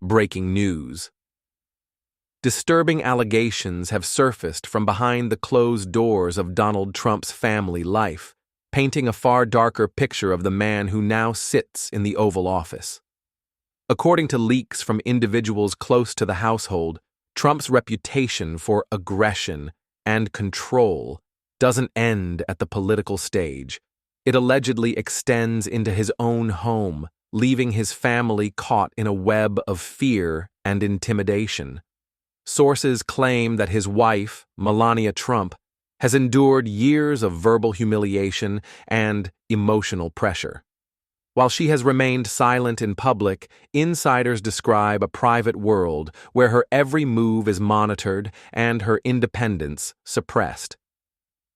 Breaking news. Disturbing allegations have surfaced from behind the closed doors of Donald Trump's family life, painting a far darker picture of the man who now sits in the Oval Office. According to leaks from individuals close to the household, Trump's reputation for aggression and control doesn't end at the political stage. It allegedly extends into his own home, leaving his family caught in a web of fear and intimidation. Sources claim that his wife, Melania Trump, has endured years of verbal humiliation and emotional pressure. While she has remained silent in public, insiders describe a private world where her every move is monitored and her independence suppressed.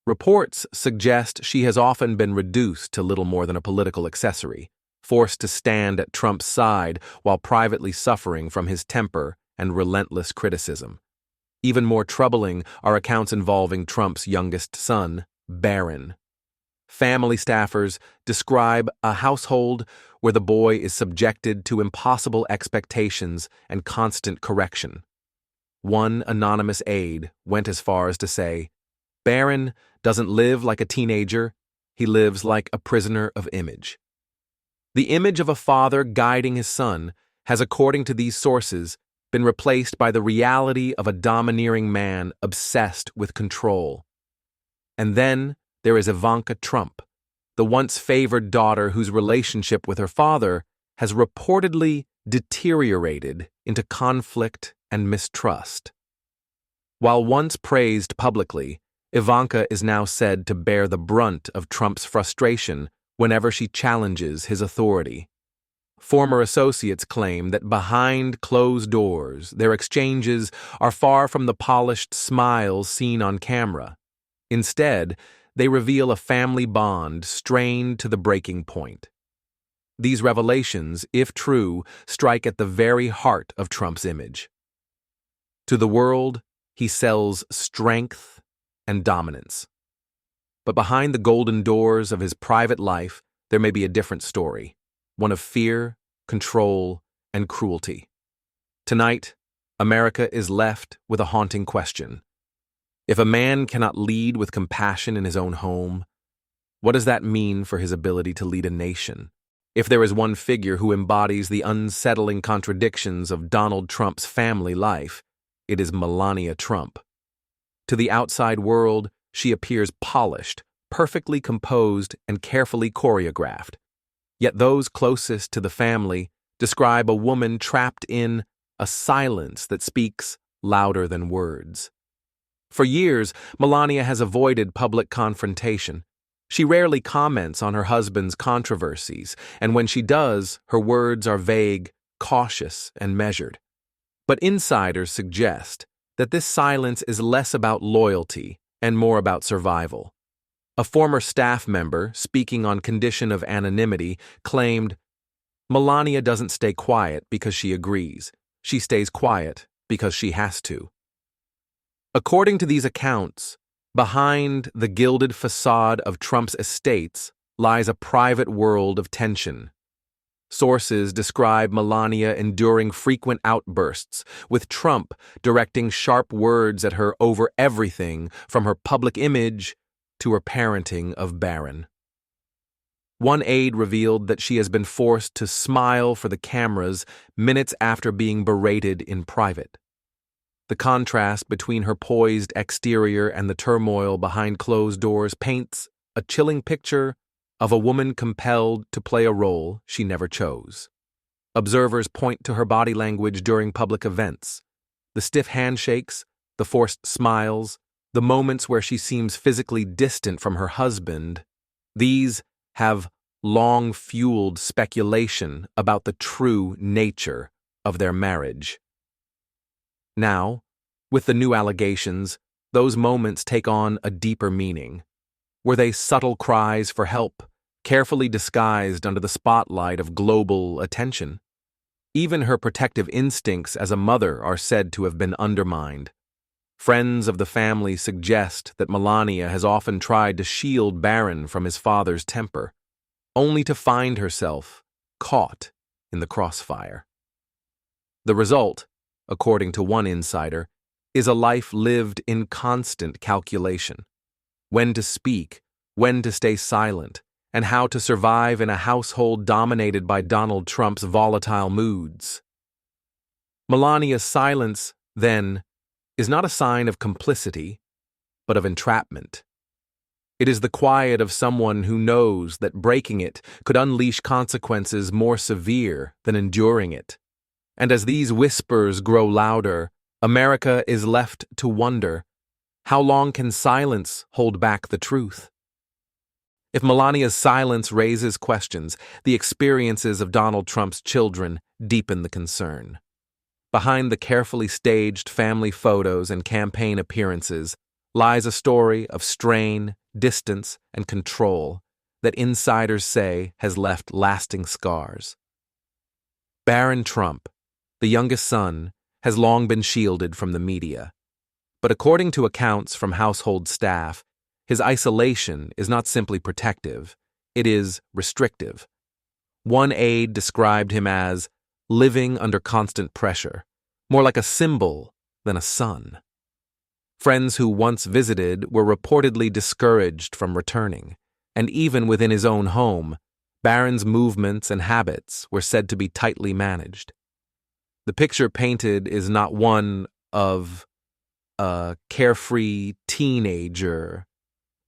Reports suggest she has often been reduced to little more than a political accessory, forced to stand at Trump's side while privately suffering from his temper and relentless criticism. Even more troubling are accounts involving Trump's youngest son, Barron. Family staffers describe a household where the boy is subjected to impossible expectations and constant correction. One anonymous aide went as far as to say, "Barron doesn't live like a teenager, he lives like a prisoner of image." The image of a father guiding his son has, according to these sources, been replaced by the reality of a domineering man obsessed with control. And then there is Ivanka Trump, the once favored daughter whose relationship with her father has reportedly deteriorated into conflict and mistrust. While once praised publicly, Ivanka is now said to bear the brunt of Trump's frustration whenever she challenges his authority. Former associates claim that behind closed doors, their exchanges are far from the polished smiles seen on camera. Instead, they reveal a family bond strained to the breaking point. These revelations, if true, strike at the very heart of Trump's image. To the world, he sells strength and dominance. But behind the golden doors of his private life, there may be a different story, one of fear, control, and cruelty. Tonight, America is left with a haunting question. If a man cannot lead with compassion in his own home, what does that mean for his ability to lead a nation? If there is one figure who embodies the unsettling contradictions of Donald Trump's family life, it is Melania Trump. To the outside world, she appears polished, perfectly composed, and carefully choreographed. Yet those closest to the family describe a woman trapped in a silence that speaks louder than words. For years, Melania has avoided public confrontation. She rarely comments on her husband's controversies, and when she does, her words are vague, cautious, and measured. But insiders suggest that this silence is less about loyalty and more about survival. A former staff member, speaking on condition of anonymity, claimed, "Melania doesn't stay quiet because she agrees. She stays quiet because she has to." According to these accounts, behind the gilded facade of Trump's estates lies a private world of tension. Sources describe Melania enduring frequent outbursts, with Trump directing sharp words at her over everything from her public image to her parenting of Barron. One aide revealed that she has been forced to smile for the cameras minutes after being berated in private. The contrast between her poised exterior and the turmoil behind closed doors paints a chilling picture of a woman compelled to play a role she never chose. Observers point to her body language during public events, the stiff handshakes, the forced smiles, the moments where she seems physically distant from her husband. These have long fueled speculation about the true nature of their marriage. Now, with the new allegations, those moments take on a deeper meaning. Were they subtle cries for help, carefully disguised under the spotlight of global attention? Even her protective instincts as a mother are said to have been undermined. Friends of the family suggest that Melania has often tried to shield Barron from his father's temper, only to find herself caught in the crossfire. The result, according to one insider, is a life lived in constant calculation. When to speak, when to stay silent, and how to survive in a household dominated by Donald Trump's volatile moods. Melania's silence, then, is not a sign of complicity, but of entrapment. It is the quiet of someone who knows that breaking it could unleash consequences more severe than enduring it. And as these whispers grow louder, America is left to wonder, how long can silence hold back the truth? If Melania's silence raises questions, the experiences of Donald Trump's children deepen the concern. Behind the carefully staged family photos and campaign appearances lies a story of strain, distance, and control that insiders say has left lasting scars. Barron Trump, the youngest son, has long been shielded from the media. But according to accounts from household staff, his isolation is not simply protective, it is restrictive. One aide described him as living under constant pressure, more like a symbol than a son. Friends who once visited were reportedly discouraged from returning, and even within his own home, Barron's movements and habits were said to be tightly managed. The picture painted is not one of a carefree teenager,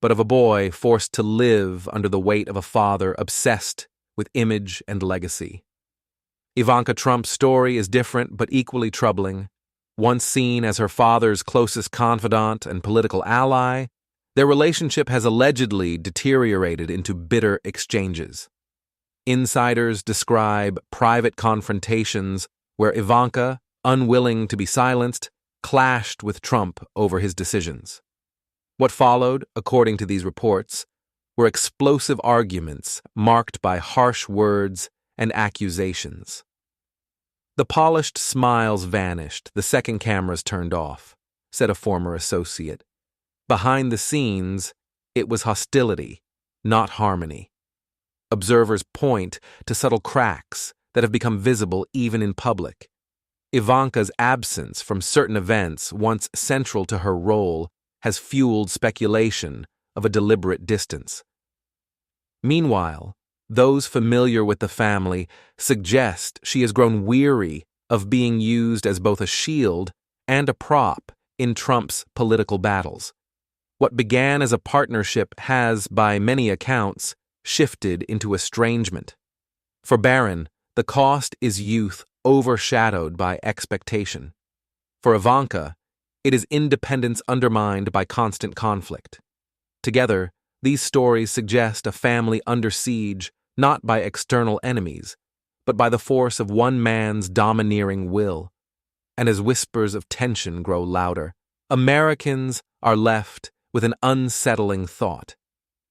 but of a boy forced to live under the weight of a father obsessed with image and legacy. Ivanka Trump's story is different but equally troubling. Once seen as her father's closest confidant and political ally, their relationship has allegedly deteriorated into bitter exchanges. Insiders describe private confrontations where Ivanka, unwilling to be silenced, clashed with Trump over his decisions. What followed, according to these reports, were explosive arguments marked by harsh words and accusations. The polished smiles vanished, the second cameras turned off, said a former associate. Behind the scenes, it was hostility, not harmony. Observers point to subtle cracks that have become visible even in public. Ivanka's absence from certain events, once central to her role, has fueled speculation of a deliberate distance. Meanwhile, those familiar with the family suggest she has grown weary of being used as both a shield and a prop in Trump's political battles. What began as a partnership has, by many accounts, shifted into estrangement. For Barron, the cost is youth overshadowed by expectation. For Ivanka, it is independence undermined by constant conflict. Together, these stories suggest a family under siege not by external enemies, but by the force of one man's domineering will. And as whispers of tension grow louder, Americans are left with an unsettling thought.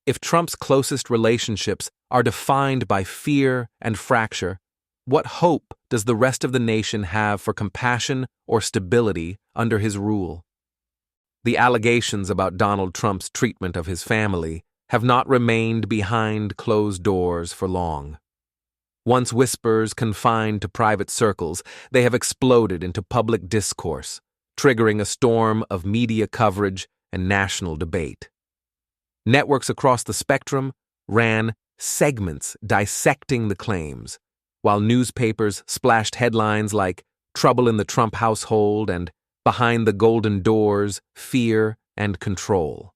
If Trump's closest relationships are defined by fear and fracture, what hope does the rest of the nation have for compassion or stability under his rule? The allegations about Donald Trump's treatment of his family have not remained behind closed doors for long. Once whispers confined to private circles, they have exploded into public discourse, triggering a storm of media coverage and national debate. Networks across the spectrum ran segments dissecting the claims, while newspapers splashed headlines like "Trouble in the Trump Household" and "Behind the Golden Doors, Fear and Control."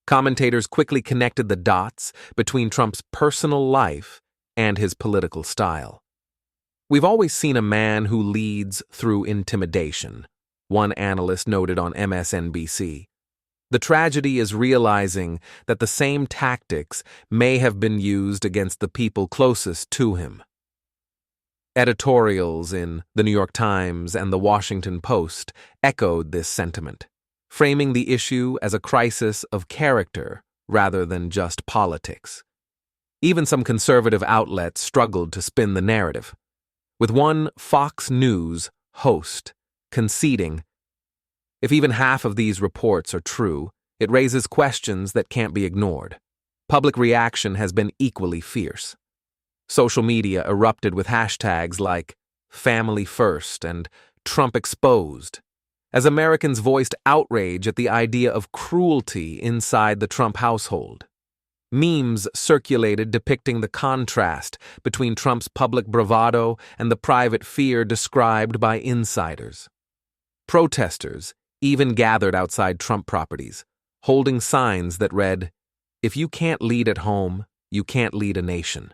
Commentators quickly connected the dots between Trump's personal life and his political style. "We've always seen a man who leads through intimidation," one analyst noted on MSNBC. The tragedy is realizing that the same tactics may have been used against the people closest to him. Editorials in The New York Times and The Washington Post echoed this sentiment, framing the issue as a crisis of character rather than just politics. Even some conservative outlets struggled to spin the narrative, with one Fox News host conceding, "If even half of these reports are true, it raises questions that can't be ignored." Public reaction has been equally fierce. Social media erupted with hashtags like family first, and Trump exposed, as Americans voiced outrage at the idea of cruelty inside the Trump household. Memes circulated depicting the contrast between Trump's public bravado and the private fear described by insiders. Protesters even gathered outside Trump properties, holding signs that read, "If you can't lead at home, you can't lead a nation."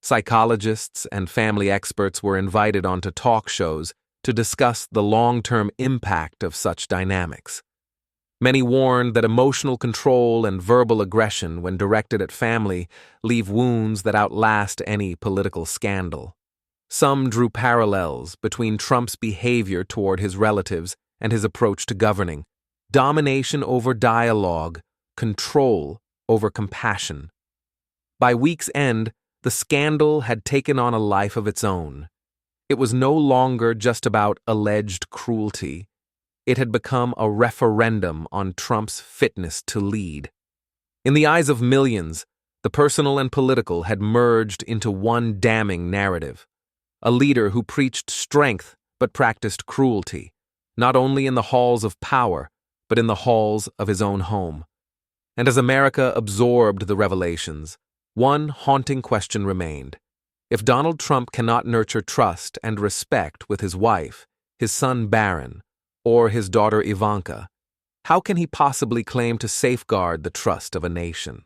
Psychologists and family experts were invited onto talk shows to discuss the long-term impact of such dynamics. Many warned that emotional control and verbal aggression, when directed at family, leave wounds that outlast any political scandal. Some drew parallels between Trump's behavior toward his relatives and his approach to governing: domination over dialogue, control over compassion. By week's end, the scandal had taken on a life of its own. It was no longer just about alleged cruelty. It had become a referendum on Trump's fitness to lead. In the eyes of millions, the personal and political had merged into one damning narrative. A leader who preached strength but practiced cruelty, not only in the halls of power, but in the halls of his own home. And as America absorbed the revelations, one haunting question remained. If Donald Trump cannot nurture trust and respect with his wife, his son Barron, or his daughter Ivanka, how can he possibly claim to safeguard the trust of a nation?